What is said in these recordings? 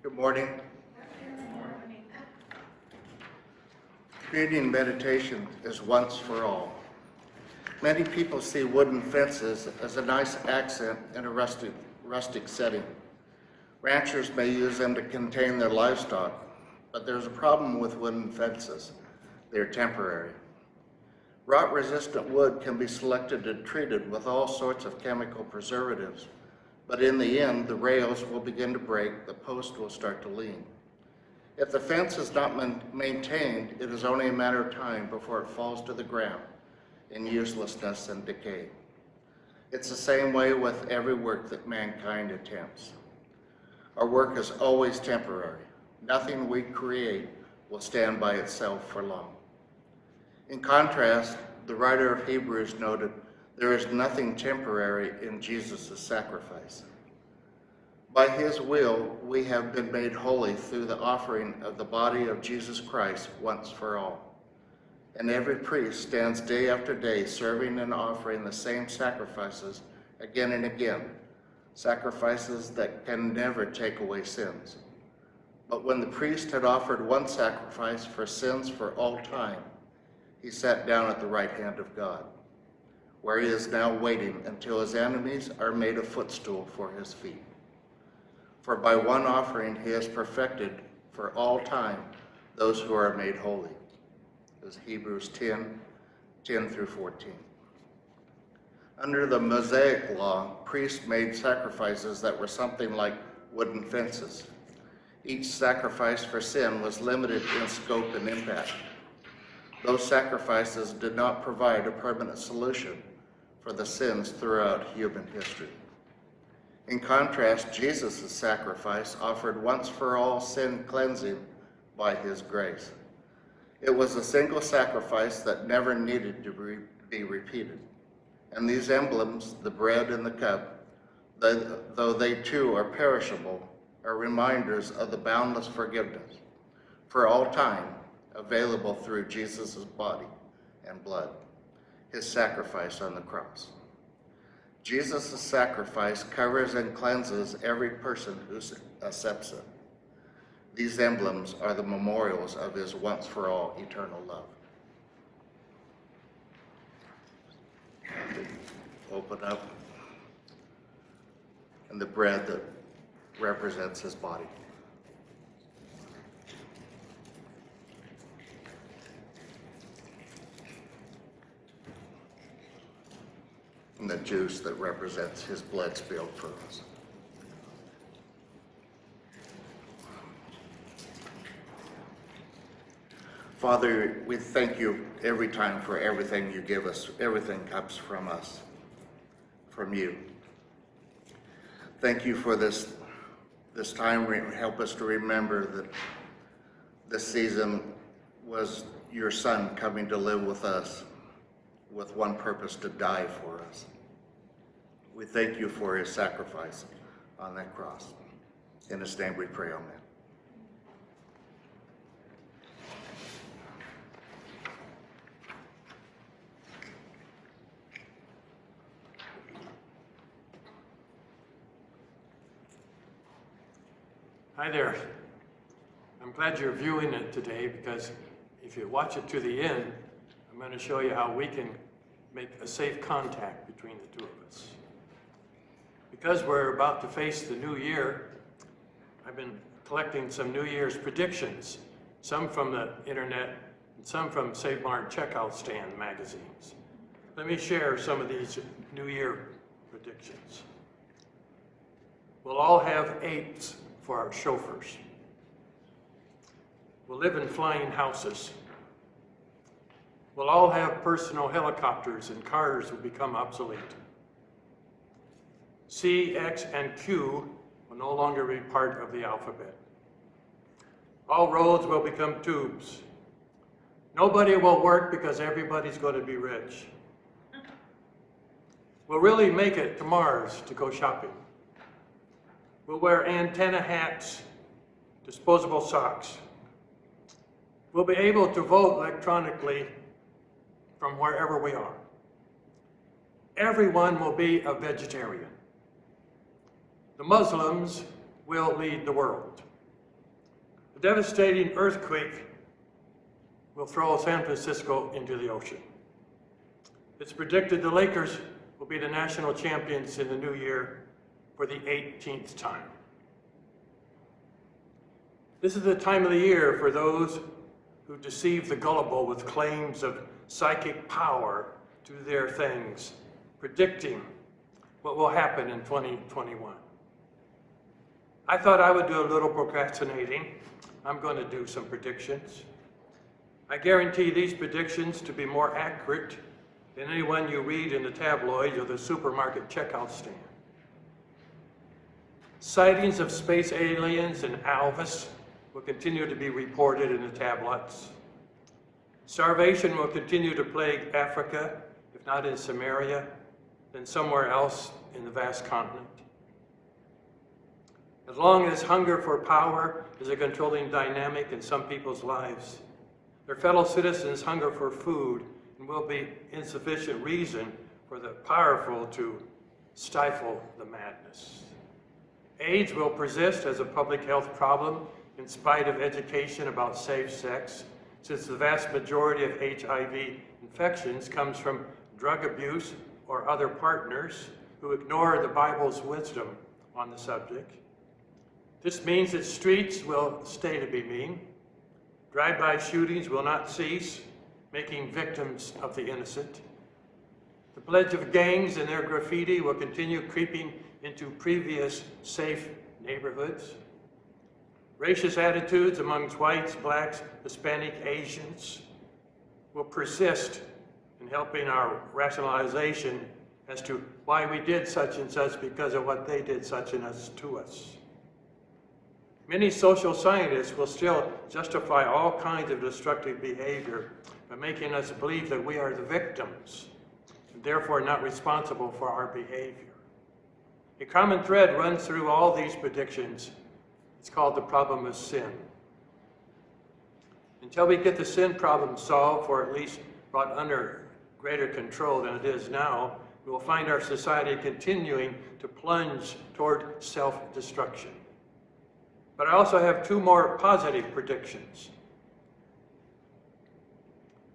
Good morning. Reading meditation is once for all. Many people see wooden fences as a nice accent in a rustic setting. Ranchers may use them to contain their livestock, but there's a problem with wooden fences. They're temporary. Rot-resistant wood can be selected and treated with all sorts of chemical preservatives, but in the end, the rails will begin to break, the post will start to lean. If the fence is not maintained, it is only a matter of time before it falls to the ground in uselessness and decay. It's the same way with every work that mankind attempts. Our work is always temporary. Nothing we create will stand by itself for long. In contrast, the writer of Hebrews noted, there is nothing temporary in Jesus' sacrifice. By his will, we have been made holy through the offering of the body of Jesus Christ once for all. And every priest stands day after day serving and offering the same sacrifices again and again, sacrifices that can never take away sins. But when the priest had offered one sacrifice for sins for all time, he sat down at the right hand of God, where he is now waiting until his enemies are made a footstool for his feet. For by one offering he has perfected for all time those who are made holy. This is Hebrews 10 through 14. Under the Mosaic law, priests made sacrifices that were something like wooden fences. Each sacrifice for sin was limited in scope and impact. Those sacrifices did not provide a permanent solution for the sins throughout human history. In contrast, Jesus' sacrifice offered once for all sin cleansing by his grace. It was a single sacrifice that never needed to be repeated. And these emblems, the bread and the cup, though they too are perishable, are reminders of the boundless forgiveness for all time available through Jesus' body and blood, his sacrifice on the cross. Jesus' sacrifice covers and cleanses every person who accepts it. These emblems are the memorials of his once-for-all eternal love. Open up, and the bread that represents his body. And the juice that represents his blood spilled for us. Father, we thank you every time for everything you give us. Everything comes from us, from you. Thank you for this time. Help us to remember that this season was your Son coming to live with us with one purpose, to die for us. We thank you for his sacrifice on that cross. In his name we pray, amen. Hi there. I'm glad you're viewing it today, because if you watch it to the end, I'm going to show you how we can make a safe contact between the two of us. Because we're about to face the new year, I've been collecting some New Year's predictions, some from the internet and some from Save Mart checkout stand magazines. Let me share some of these New Year predictions. We'll all have apes for our chauffeurs. We'll live in flying houses. We'll all have personal helicopters, and cars will become obsolete. C, X, and Q will no longer be part of the alphabet. All roads will become tubes. Nobody will work because everybody's going to be rich. We'll really make it to Mars to go shopping. We'll wear antenna hats, disposable socks. We'll be able to vote electronically from wherever we are. Everyone will be a vegetarian. The Muslims will lead the world. devastating earthquake will throw San Francisco into the ocean. It's predicted the Lakers will be the national champions in the new year for the 18th time. This is the time of the year for those who deceive the gullible with claims of psychic power to their things, predicting what will happen in 2021. I thought I would do a little procrastinating. I'm going to do some predictions. I guarantee these predictions to be more accurate than any one you read in the tabloids or the supermarket checkout stand. Sightings of space aliens and Elvis will continue to be reported in the tablets. Starvation will continue to plague Africa, if not in Samaria, then somewhere else in the vast continent. As long as hunger for power is a controlling dynamic in some people's lives, their fellow citizens' hunger for food will be insufficient reason for the powerful to stifle the madness. AIDS will persist as a public health problem in spite of education about safe sex, since the vast majority of HIV infections comes from drug abuse or other partners who ignore the Bible's wisdom on the subject. This means that streets will stay to be mean. Drive-by shootings will not cease, making victims of the innocent. The pledge of gangs and their graffiti will continue creeping into previous safe neighborhoods. Racist attitudes amongst whites, blacks, Hispanic, Asians will persist in helping our rationalization as to why we did such and such because of what they did such and such to us. Many social scientists will still justify all kinds of destructive behavior by making us believe that we are the victims and therefore not responsible for our behavior. A common thread runs through all these predictions. It's called the problem of sin. Until we get the sin problem solved, or at least brought under greater control than it is now, we will find our society continuing to plunge toward self-destruction. But I also have two more positive predictions.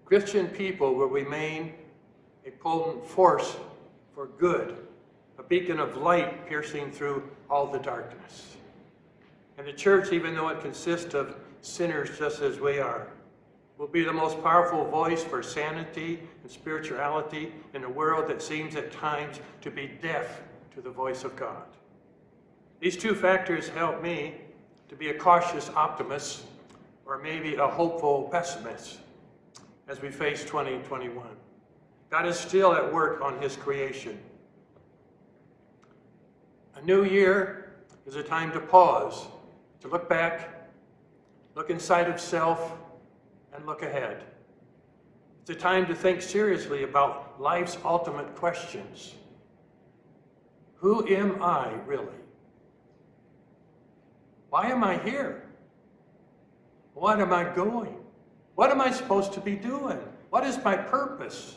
Christian people will remain a potent force for good, a beacon of light piercing through all the darkness. And the church, even though it consists of sinners just as we are, will be the most powerful voice for sanity and spirituality in a world that seems at times to be deaf to the voice of God. These two factors help me to be a cautious optimist or maybe a hopeful pessimist as we face 2021. God is still at work on his creation. A new year is a time to pause, to look back, look inside of self, and look ahead. It's a time to think seriously about life's ultimate questions. Who am I really? Why am I here? What am I going? What am I supposed to be doing? What is my purpose?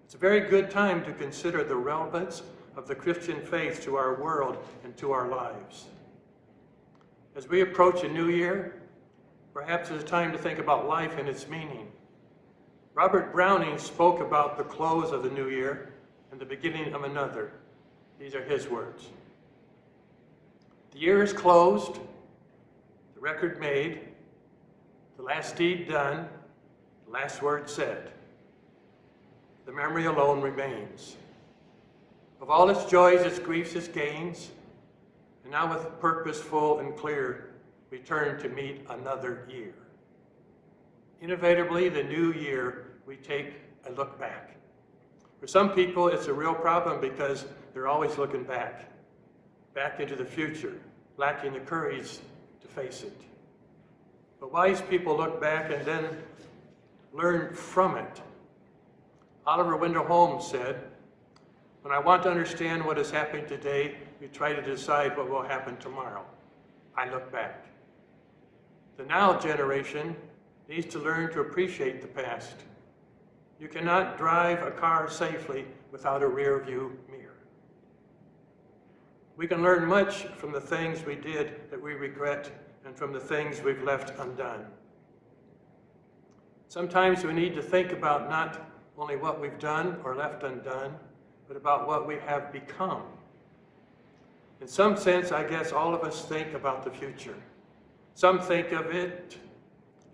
It's a very good time to consider the relevance of the Christian faith to our world and to our lives. As we approach a new year, perhaps it's time to think about life and its meaning. Robert Browning spoke about the close of the new year and the beginning of another. These are his words. The year is closed, the record made, the last deed done, the last word said. The memory alone remains. Of all its joys, its griefs, its gains, and now with purpose full and clear, we turn to meet another year. Innovatively, the new year, we take a look back. For some people, it's a real problem because they're always looking back into the future, lacking the courage to face it. But wise people look back and then learn from it. Oliver Wendell Holmes said, "When I want to understand what is happening today, we try to decide what will happen tomorrow. I look back." The now generation needs to learn to appreciate the past. You cannot drive a car safely without a rear view mirror. We can learn much from the things we did that we regret and from the things we've left undone. Sometimes we need to think about not only what we've done or left undone, but about what we have become. In some sense, I guess all of us think about the future. Some think of it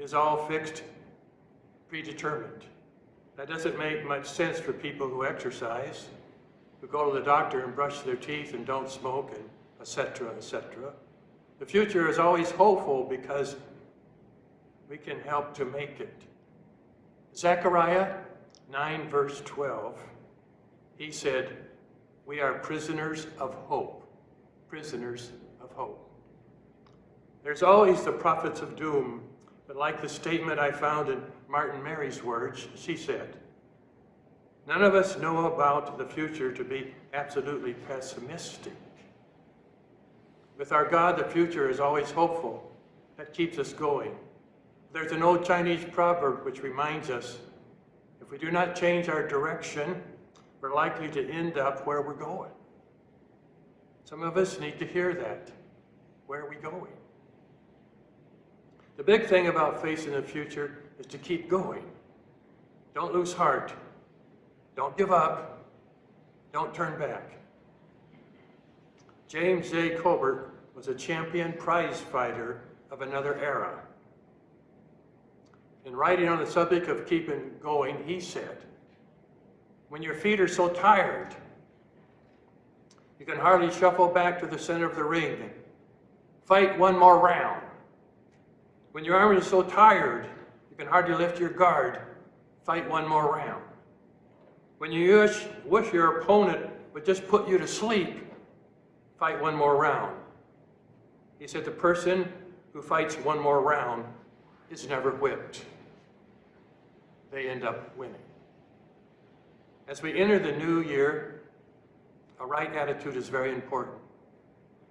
as all fixed, predetermined. That doesn't make much sense for people who exercise, who go to the doctor and brush their teeth and don't smoke, and etc., etc. The future is always hopeful because we can help to make it. Zechariah 9, verse 12, he said, "We are prisoners of hope." Prisoners of hope. There's always the prophets of doom, but like the statement I found in Martin Mary's words, she said, "None of us know about the future to be absolutely pessimistic. With our God, the future is always hopeful. That keeps us going. There's an old Chinese proverb which reminds us, if we do not change our direction, we're likely to end up where we're going." Some of us need to hear that. Where are we going? The big thing about facing the future is to keep going. Don't lose heart. Don't give up. Don't turn back. James J. Colbert was a champion prize fighter of another era. In writing on the subject of keeping going, he said, "When your feet are so tired, you can hardly shuffle back to the center of the ring. Fight one more round. When your arm is so tired, you can hardly lift your guard. Fight one more round. When you wish your opponent would just put you to sleep, fight one more round." He said the person who fights one more round is never whipped. They end up winning. As we enter the new year, a right attitude is very important.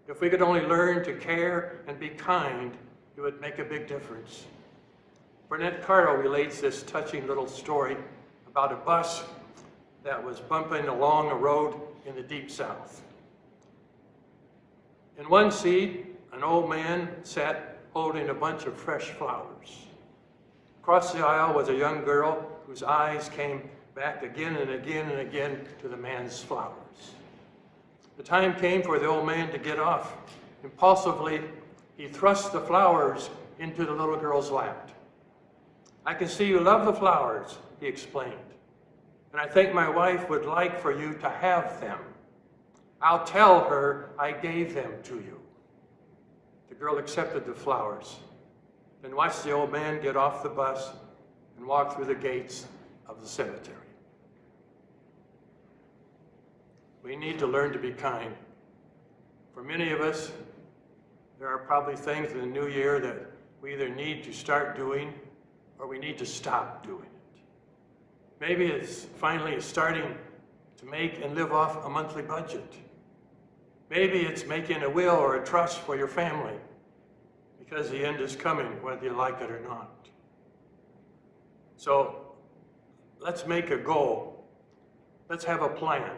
If we could only learn to care and be kind, it would make a big difference. Burnett Carlo relates this touching little story about a bus that was bumping along a road in the Deep South. In one seat, an old man sat holding a bunch of fresh flowers. Across the aisle was a young girl whose eyes came back again and again and again to the man's flowers. The time came for the old man to get off. Impulsively, he thrust the flowers into the little girl's lap. "I can see you love the flowers," he explained, "and I think my wife would like for you to have them. I'll tell her I gave them to you." The girl accepted the flowers, then watched the old man get off the bus and walk through the gates of the cemetery. We need to learn to be kind. For many of us, there are probably things in the new year that we either need to start doing or we need to stop doing it. Maybe it's finally starting to make and live off a monthly budget. Maybe it's making a will or a trust for your family because the end is coming, whether you like it or not. So let's make a goal. Let's have a plan.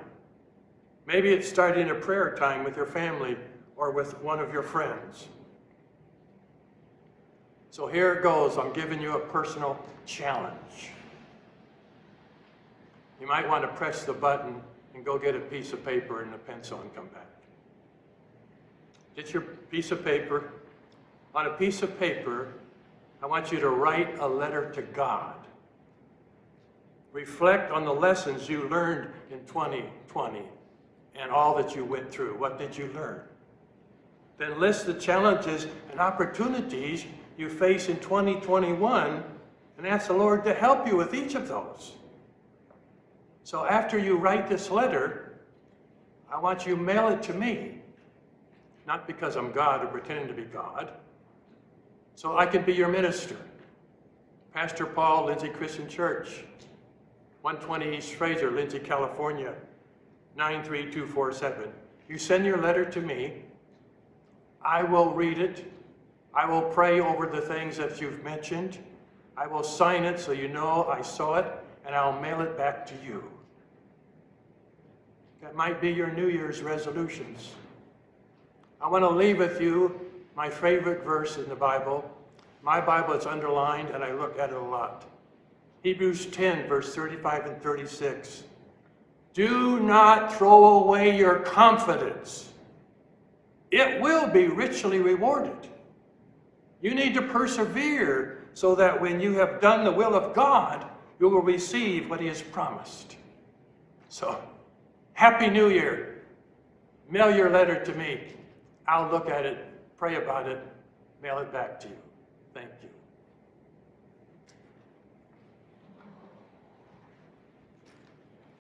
Maybe it's starting a prayer time with your family or with one of your friends. So here it goes. I'm giving you a personal challenge. You might want to press the button and go get a piece of paper and a pencil and come back. Get your piece of paper. On a piece of paper, I want you to write a letter to God. Reflect on the lessons you learned in 2020 and all that you went through. What did you learn? Then list the challenges and opportunities you face in 2021 and ask the Lord to help you with each of those. So after you write this letter, I want you to mail it to me. Not because I'm God or pretending to be God, so I can be your minister. Pastor Paul, Lindsay Christian Church, 120 East Frazier, Lindsay, California, 93247. You send your letter to me. I will read it. I will pray over the things that you've mentioned. I will sign it so you know I saw it, and I'll mail it back to you. That might be your New Year's resolutions. I want to leave with you my favorite verse in the Bible. My Bible is underlined and I look at it a lot. Hebrews 10, verse 35 and 36. Do not throw away your confidence. It will be richly rewarded. You need to persevere so that when you have done the will of God, you will receive what he has promised. So, Happy New Year. Mail your letter to me. I'll look at it, pray about it, mail it back to you. Thank you.